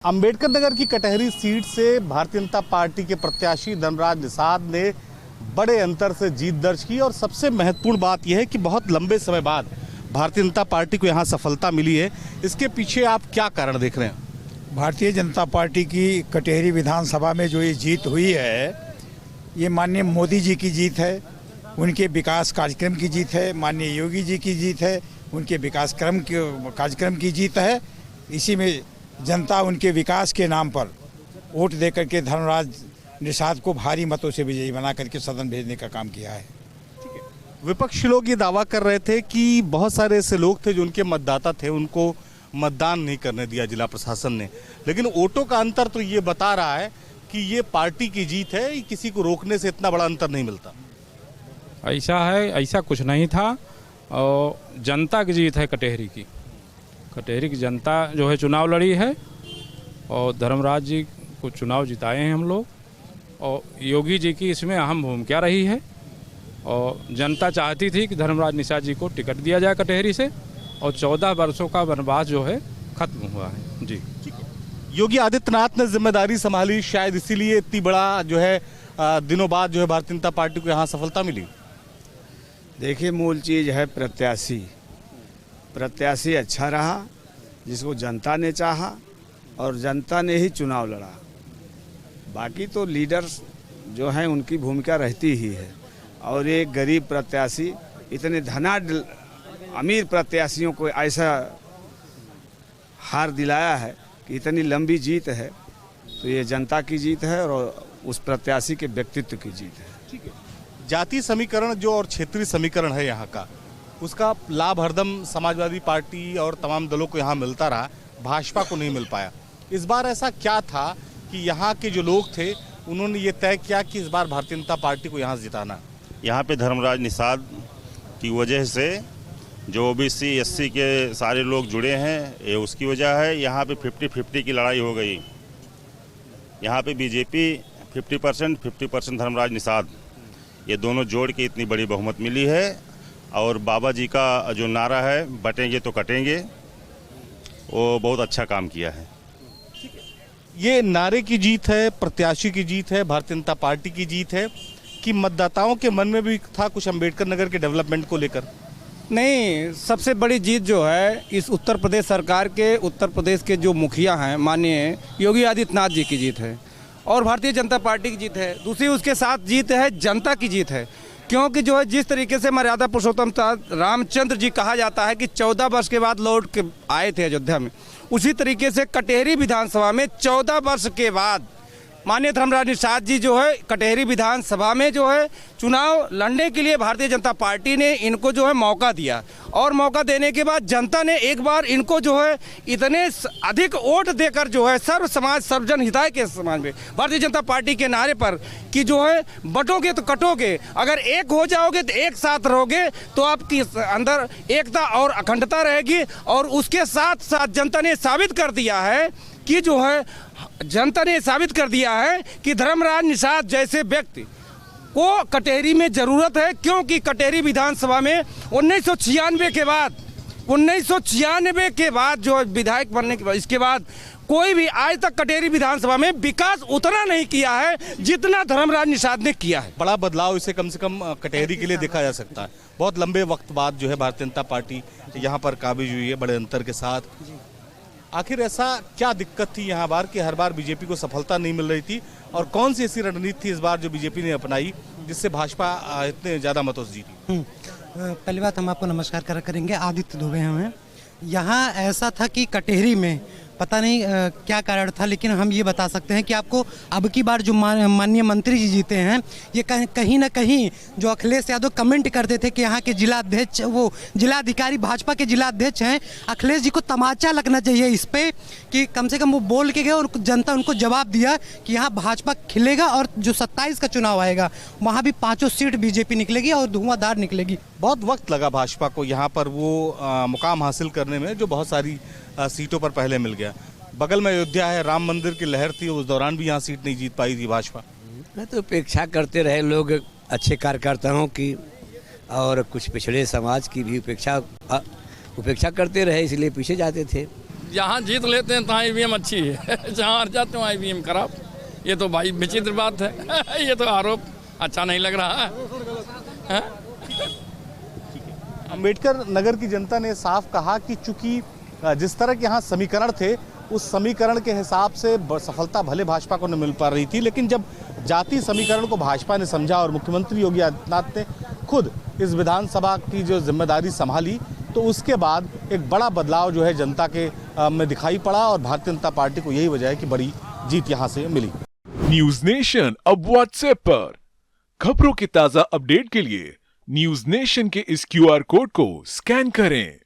अंबेडकर नगर की कटहरी सीट से भारतीय जनता पार्टी के प्रत्याशी धर्मराज निषाद ने बड़े अंतर से जीत दर्ज की और सबसे महत्वपूर्ण बात यह है कि बहुत लंबे समय बाद भारतीय जनता पार्टी को यहां सफलता मिली है। इसके पीछे आप क्या कारण देख रहे हैं? भारतीय जनता पार्टी की कटहरी विधानसभा में जो ये जीत हुई है, ये माननीय मोदी जी की जीत है, उनके विकास कार्यक्रम की जीत है, माननीय योगी जी की जीत है, उनके विकास कार्यक्रम की जीत है। इसी में जनता उनके विकास के नाम पर वोट दे करके धर्मराज निषाद को भारी मतों से विजयी बना करके सदन भेजने का काम किया है। विपक्षी लोग ये दावा कर रहे थे कि बहुत सारे ऐसे लोग थे जो उनके मतदाता थे, उनको मतदान नहीं करने दिया जिला प्रशासन ने, लेकिन वोटों का अंतर तो ये बता रहा है कि ये पार्टी की जीत है, किसी को रोकने से इतना बड़ा अंतर नहीं मिलता। ऐसा है, ऐसा कुछ नहीं था और जनता की जीत है। कटहरी की जनता जो है चुनाव लड़ी है और धर्मराज जी को चुनाव जिताए हैं हम लोग, और योगी जी की इसमें अहम भूमिका रही है। और जनता चाहती थी कि धर्मराज निषाद जी को टिकट दिया जाए कटहरी से, और 14 वर्षों का वनवास जो है खत्म हुआ है। जी, योगी आदित्यनाथ ने जिम्मेदारी संभाली, शायद इसीलिए इतनी बड़ा जो है दिनों बाद जो है भारतीय जनता पार्टी को यहाँ सफलता मिली। देखिए, मूल चीज़ है प्रत्याशी अच्छा रहा, जिसको जनता ने चाहा और जनता ने ही चुनाव लड़ा। बाकी तो लीडर्स जो हैं उनकी भूमिका रहती ही है, और एक गरीब प्रत्याशी इतने अमीर प्रत्याशियों को ऐसा हार दिलाया है कि इतनी लंबी जीत है, तो ये जनता की जीत है और उस प्रत्याशी के व्यक्तित्व की जीत है। ठीक है, जातीय समीकरण जो और क्षेत्रीय समीकरण है यहाँ का, उसका लाभ हरदम समाजवादी पार्टी और तमाम दलों को यहाँ मिलता रहा, भाजपा को नहीं मिल पाया। इस बार ऐसा क्या था कि यहाँ के जो लोग थे उन्होंने ये तय किया कि इस बार भारतीय जनता पार्टी को यहाँ जिताना? यहाँ पे धर्मराज निषाद की वजह से जो ओबीसी एससी के सारे लोग जुड़े हैं, ये उसकी वजह है। यहाँ पे 50-50 की लड़ाई हो गई। यहाँ पे बीजेपी 50% धर्मराज निषाद, ये दोनों जोड़ के इतनी बड़ी बहुमत मिली है। और बाबा जी का जो नारा है, बटेंगे तो कटेंगे, वो बहुत अच्छा काम किया है। ये नारे की जीत है, प्रत्याशी की जीत है, भारतीय जनता पार्टी की जीत है कि मतदाताओं के मन में भी था कुछ अंबेडकर नगर के डेवलपमेंट को लेकर? नहीं, सबसे बड़ी जीत जो है इस उत्तर प्रदेश सरकार के, उत्तर प्रदेश के जो मुखिया हैं माननीय योगी आदित्यनाथ जी की जीत है और भारतीय जनता पार्टी की जीत है। दूसरी उसके साथ जीत है जनता की जीत है, क्योंकि जो है जिस तरीके से मर्यादा पुरुषोत्तम रामचंद्र जी कहा जाता है कि 14 वर्ष के बाद लौट के आए थे अयोध्या में, उसी तरीके से कटहरी विधानसभा में 14 वर्ष के बाद माननीय धर्मराज निषाद जी जो है कटहरी विधानसभा में जो है चुनाव लड़ने के लिए भारतीय जनता पार्टी ने इनको जो है मौका दिया, और मौका देने के बाद जनता ने एक बार इनको जो है इतने अधिक वोट देकर जो है सर्व समाज सर्वजन हिताय के समाज में भारतीय जनता पार्टी के नारे पर कि जो है बटोगे तो कटोगे, अगर एक हो जाओगे तो एक साथ रहोगे, तो आपकी अंदर एकता और अखंडता रहेगी। और उसके साथ साथ जनता ने साबित कर दिया है कि जो है कि धर्मराज निषाद जैसे व्यक्ति को कटहरी में जरूरत है, क्योंकि कटहरी विधानसभा में 1996 के बाद जो विधायक बनने के बाद, इसके बाद कोई भी आज तक कटहरी विधानसभा में विकास उतना नहीं किया है जितना धर्मराज निषाद ने किया है। बड़ा बदलाव इसे कम से कम कटहरी के लिए देखा जा सकता है। बहुत लंबे वक्त बाद जो है भारतीय जनता पार्टी यहाँ पर काबिज हुई है बड़े अंतर के साथ। आखिर ऐसा क्या दिक्कत थी यहाँ बार कि हर बार बीजेपी को सफलता नहीं मिल रही थी, और कौन सी ऐसी रणनीति थी इस बार जो बीजेपी ने अपनाई जिससे भाजपा इतने ज़्यादा मतों से जीती? पहली बात, हम आपको नमस्कार करेंगे। आदित्य दुबे हमें यहाँ ऐसा था कि कटहरी में पता नहीं क्या कारण था, लेकिन हम ये बता सकते हैं कि आपको अब की बार जो माननीय मंत्री जी जीते हैं, ये कहीं ना कहीं जो अखिलेश यादव कमेंट करते थे कि यहाँ के जिलाध्यक्ष, वो जिलाधिकारी भाजपा के जिलाध्यक्ष हैं, अखिलेश जी को तमाचा लगना चाहिए इस पे कि कम से कम वो बोल के गए और जनता उनको जवाब दिया कि यहाँ भाजपा खिलेगा, और जो 27 का चुनाव आएगा वहाँ भी 5 सीट बीजेपी निकलेगी और धुआंधार निकलेगी। बहुत वक्त लगा भाजपा को यहाँ पर वो मुकाम हासिल करने में जो बहुत सारी सीटों पर पहले मिल गया। बगल में अयोध्या है, राम मंदिर की लहर थी, उस दौरान भी यहाँ सीट नहीं जीत पाई थी भाजपा। तो उपेक्षा करते रहे लोग अच्छे कार्यकर्ताओं की, और कुछ पिछड़े समाज की भी उपेक्षा करते रहे, इसलिए पीछे जाते थे। जहाँ जीत लेते हैं तहाँ ईवीएम अच्छी है, जहाँ हार जाते हैं वहाँ ईवीएम खराब। ये तो भाई विचित्र बात है। ये तो आरोप अच्छा नहीं लग रहा है। अम्बेडकर नगर की जनता ने साफ कहा कि चूंकि जिस तरह के यहाँ समीकरण थे, उस समीकरण के हिसाब से सफलता भले भाजपा को न मिल पा रही थी, लेकिन जब जातीय समीकरण को भाजपा ने समझा और मुख्यमंत्री योगी आदित्यनाथ ने खुद इस विधानसभा की जो जिम्मेदारी संभाली, तो उसके बाद एक बड़ा बदलाव जो है जनता के में दिखाई पड़ा और भारतीय जनता पार्टी को यही वजह है कि बड़ी जीत यहाँ से मिली। न्यूज नेशन अब व्हाट्सएप पर खबरों के ताजा अपडेट के लिए न्यूज नेशन के इस QR कोड को स्कैन करें।